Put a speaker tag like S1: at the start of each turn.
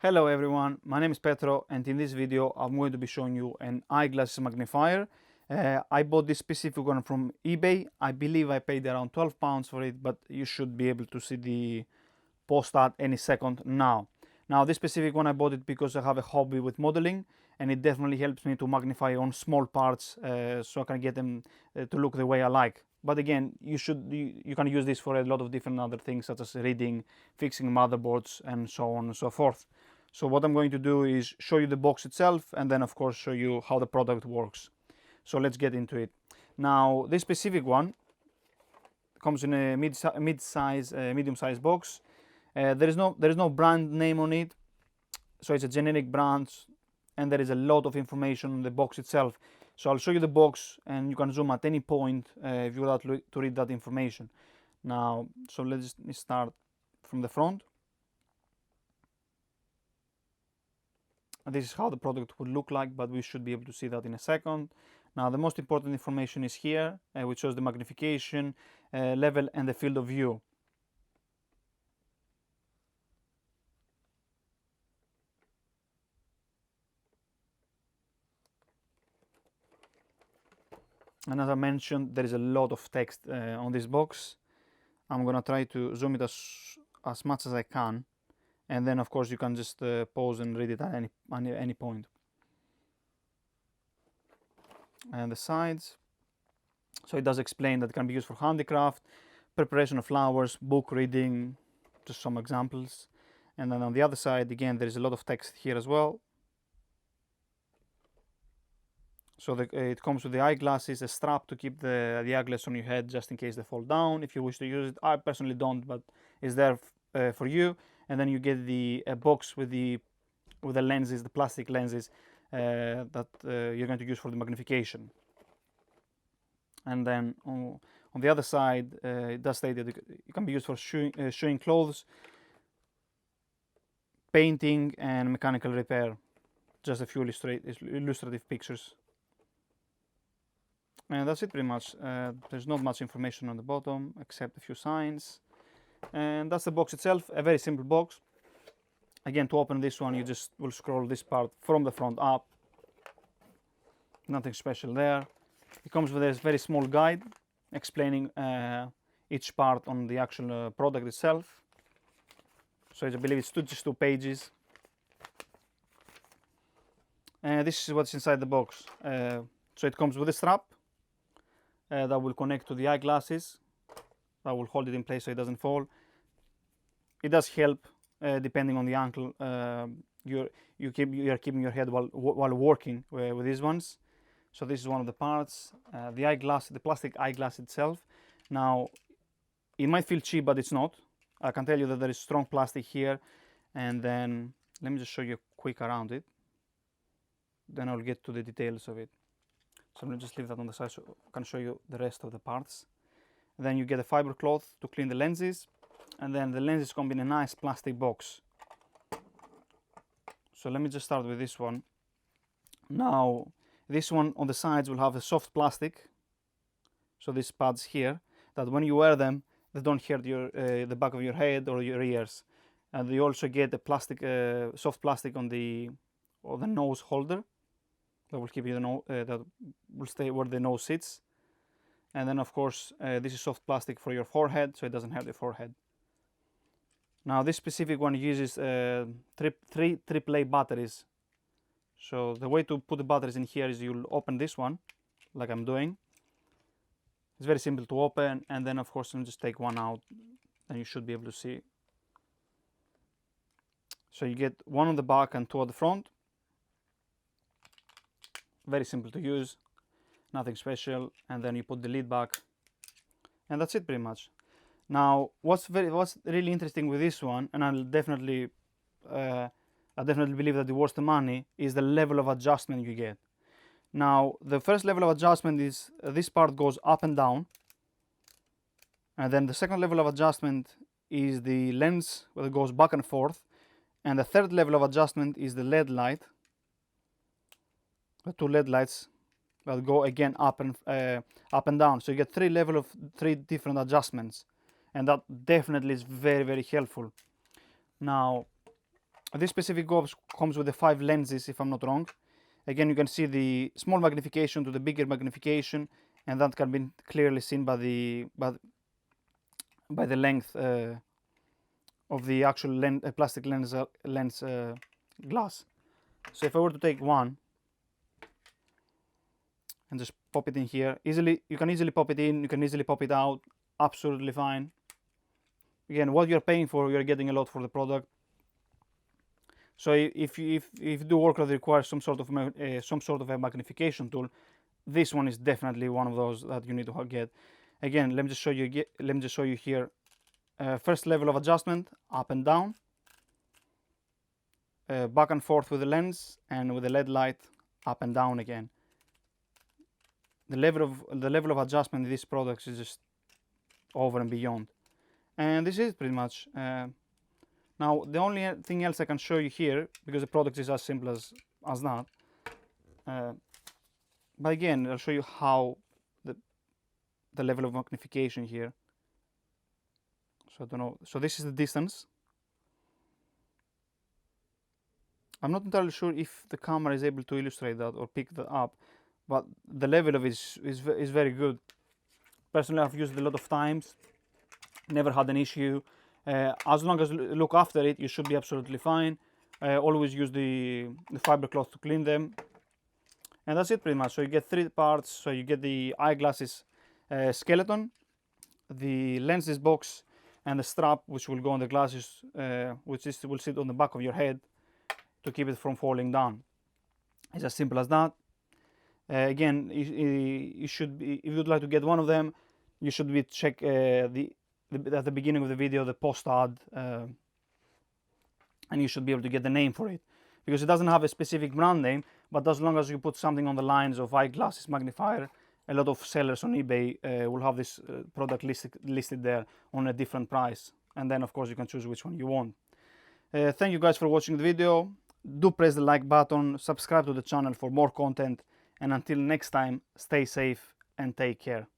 S1: Hello everyone, my name is Petro and in this video I'm going to be showing you an eyeglasses magnifier. I bought this specific one from eBay. I believe I paid around £12 for it, but you should be able to see the post ad any second now. Now this specific one I bought it because I have a hobby with modeling and it definitely helps me to magnify on small parts so I can get them to look the way I like. But again, you can use this for a lot of different other things such as reading, fixing motherboards and so on and so forth. So what I'm going to do is show you the box itself and then of course show you how the product works. So let's get into it. Now this specific one comes in a medium-sized box. There is no brand name on it, so it's a generic brand and there is a lot of information on the box itself. So I'll show you the box and you can zoom at any point if you would like to read that information. Now, so let's start from the front. This is how the product would look like, but we should be able to see that in a second. Now the most important information is here, which shows the magnification level and the field of view. And as I mentioned, there is a lot of text on this box. I'm gonna try to zoom it as much as I can, and then of course you can just pause and read it at any point. And the sides, so it does explain that it can be used for handicraft, preparation of flowers, book reading, just some examples. And then on the other side, again, there is a lot of text here as well. So it comes with the eyeglasses, a strap to keep the eyeglass on your head just in case they fall down if you wish to use it. I personally don't, but it's there for you. And then you get the box with the lenses, the plastic lenses that you're going to use for the magnification. And then on the other side, it does state that it can be used for showing clothes, painting, and mechanical repair. Just a few illustrative pictures. And that's it pretty much. There's not much information on the bottom except a few signs. And that's the box itself, a very simple box. Again, to open this one, you just will scroll this part from the front up. Nothing special there. It comes with a very small guide explaining each part on the actual product itself. So I believe it's just 2 pages. And this is what's inside the box. So it comes with a strap that will connect to the eyeglasses. That will hold it in place so it doesn't fall. It does help depending on the angle you're keeping your head while working with these ones. So this is one of the parts. The plastic eyeglass itself. Now, it might feel cheap, but it's not. I can tell you that there is strong plastic here. And then let me just show you quick around it. Then I'll get to the details of it. So I'm going to just leave that on the side so I can show you the rest of the parts. And then you get a fiber cloth to clean the lenses. And then the lenses come in a nice plastic box. So let me just start with this one. Now, this one on the sides will have a soft plastic. So these pads here, that when you wear them, they don't hurt the back of your head or your ears. And you also get a soft plastic on the nose holder. That will keep you that will stay where the nose sits. And then of course this is soft plastic for your forehead, so it doesn't hurt the forehead. Now this specific one uses three AAA batteries. So the way to put the batteries in here is you'll open this one, like I'm doing. It's very simple to open, and then of course you just take one out, and you should be able to see. So you get one on the back and 2 at the front. Very simple to use, nothing special. And then you put the lid back, and that's it pretty much. Now, what's really interesting with this one, and I definitely believe that it worth the money, is the level of adjustment you get. Now, the first level of adjustment is this part goes up and down, and then the second level of adjustment is the lens where it goes back and forth, and the third level of adjustment is the LED light, the 2 LED lights that go again up and down. So you get 3 different adjustments, and that definitely is very, very helpful. Now, This specific box comes with the 5 lenses, if I'm not wrong. Again, you can see the small magnification to the bigger magnification, and that can be clearly seen by the length of the actual plastic lens glass. So if I were to take one and just pop it in here, you can easily pop it in, you can easily pop it out, absolutely fine. Again, what you're paying for, you're getting a lot for the product. So if you do work that requires some sort of a magnification tool, this one is definitely one of those that you need to get. Again, let me just show you here. First level of adjustment, up and down, back and forth with the lens, and with the LED light, up and down again. The level of adjustment in these products is just over and beyond. And this is pretty much. Now, the only thing else I can show you here, because the product is as simple as that. But again, I'll show you how the level of magnification here. So I don't know. So this is the distance. I'm not entirely sure if the camera is able to illustrate that or pick that up, but the level of it is very good. Personally, I've used it a lot of times, never had an issue. As long as you look after it, you should be absolutely fine. Always use the fiber cloth to clean them. And that's it pretty much. So you get 3 parts. So you get the eyeglasses skeleton, the lenses box, and the strap which will go on the glasses, which will sit on the back of your head to keep it from falling down. It's as simple as that. Again, you should be, if you'd like to get one of them, you should check at the beginning of the video the post ad, and you should be able to get the name for it, because it doesn't have a specific brand name, but as long as you put something on the lines of Eyeglasses Magnifier, a lot of sellers on eBay will have this product listed there on a different price, and then of course you can choose which one you want. Thank you guys for watching the video. Do press the like button, subscribe to the channel for more content, and until next time, stay safe and take care.